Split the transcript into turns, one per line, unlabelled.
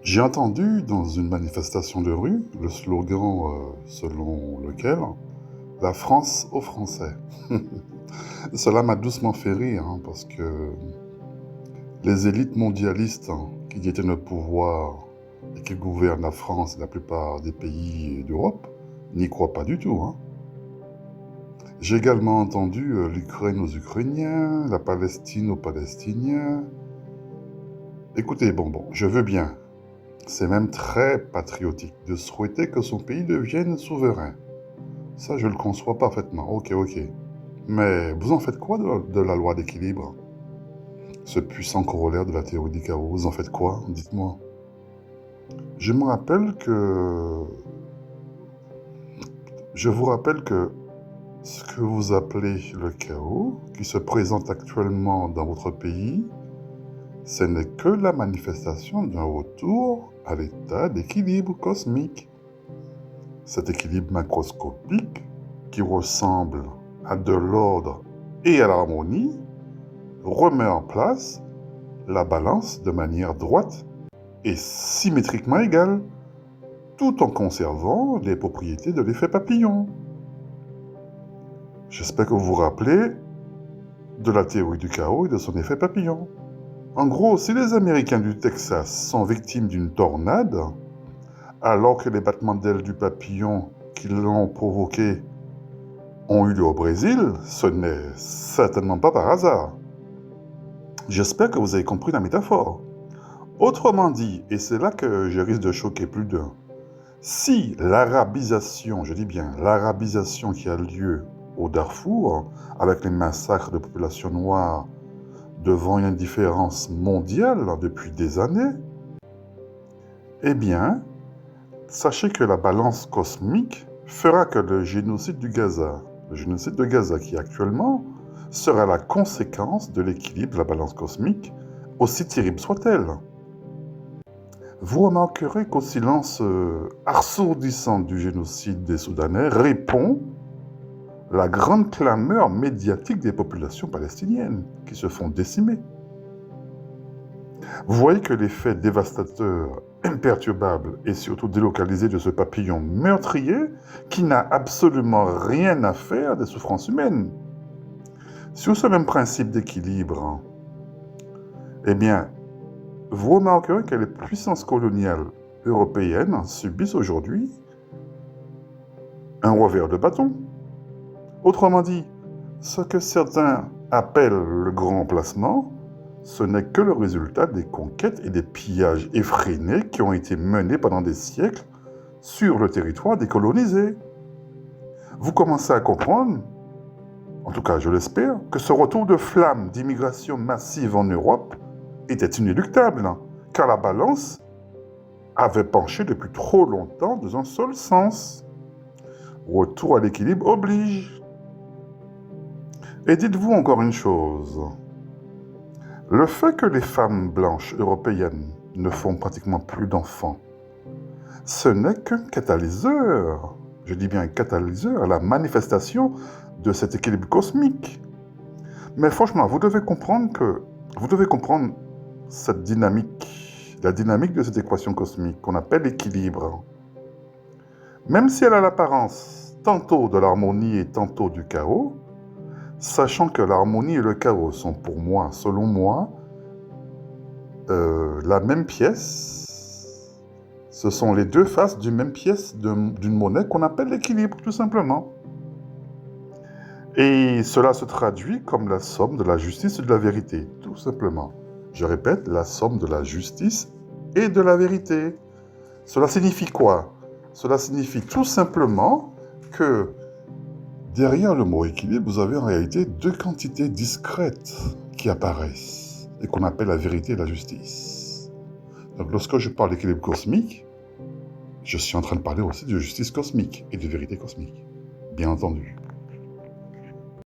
J'ai entendu dans une manifestation de rue le slogan selon lequel la France aux Français. Cela m'a doucement fait rire parce que les élites mondialistes qui détiennent le pouvoir et qui gouvernent la France et la plupart des pays d'Europe n'y croient pas du tout. J'ai également entendu l'Ukraine aux Ukrainiens, la Palestine aux Palestiniens. Écoutez, bon, je veux bien. C'est même très patriotique de souhaiter que son pays devienne souverain. Ça, je le conçois parfaitement. Ok. Mais vous en faites quoi de la loi d'équilibre? Ce puissant corollaire de la théorie du chaos, vous en faites quoi? Dites-moi. Je me rappelle que... Je vous rappelle que ce que vous appelez le chaos, qui se présente actuellement dans votre pays, ce n'est que la manifestation d'un retour à l'état d'équilibre cosmique. Cet équilibre macroscopique, qui ressemble à de l'ordre et à l'harmonie, remet en place la balance de manière droite et symétriquement égale, tout en conservant les propriétés de l'effet papillon. J'espère que vous vous rappelez de la théorie du chaos et de son effet papillon. En gros, si les Américains du Texas sont victimes d'une tornade, alors que les battements d'ailes du papillon qui l'ont provoqué ont eu lieu au Brésil, ce n'est certainement pas par hasard. J'espère que vous avez compris la métaphore. Autrement dit, et c'est là que je risque de choquer plus d'un, si l'arabisation, je dis bien l'arabisation qui a lieu au Darfour, avec les massacres de populations noires devant une indifférence mondiale depuis des années, eh bien, sachez que la balance cosmique fera que le génocide de Gaza qui actuellement sera la conséquence de l'équilibre de la balance cosmique, aussi terrible soit-elle. Vous remarquerez qu'au silence assourdissant du génocide des Soudanais répond la grande clameur médiatique des populations palestiniennes qui se font décimer. Vous voyez que l'effet dévastateur, imperturbable et surtout délocalisé de ce papillon meurtrier qui n'a absolument rien à faire des souffrances humaines. Sur ce même principe d'équilibre, eh bien, vous remarquerez que les puissances coloniales européennes subissent aujourd'hui un revers de bâton. Autrement dit, ce que certains appellent le grand emplacement, ce n'est que le résultat des conquêtes et des pillages effrénés qui ont été menés pendant des siècles sur le territoire décolonisé. Vous commencez à comprendre, en tout cas je l'espère, que ce retour de flamme d'immigration massive en Europe était inéluctable, car la balance avait penché depuis trop longtemps dans un seul sens. Retour à l'équilibre oblige. Et dites-vous encore une chose. Le fait que les femmes blanches européennes ne font pratiquement plus d'enfants, ce n'est qu'un catalyseur, je dis bien un catalyseur, à la manifestation de cet équilibre cosmique. Mais franchement, vous devez comprendre cette dynamique, la dynamique de cette équation cosmique qu'on appelle l'équilibre. Même si elle a l'apparence tantôt de l'harmonie et tantôt du chaos, sachant que l'harmonie et le chaos sont pour moi, selon moi, la même pièce, ce sont les deux faces d'une même pièce d'une monnaie qu'on appelle l'équilibre, tout simplement. Et cela se traduit comme la somme de la justice et de la vérité, tout simplement. Je répète, la somme de la justice et de la vérité. Cela signifie quoi? Cela signifie tout simplement que derrière le mot équilibre, vous avez en réalité deux quantités discrètes qui apparaissent et qu'on appelle la vérité et la justice. Donc lorsque je parle d'équilibre cosmique, je suis en train de parler aussi de justice cosmique et de vérité cosmique, bien entendu.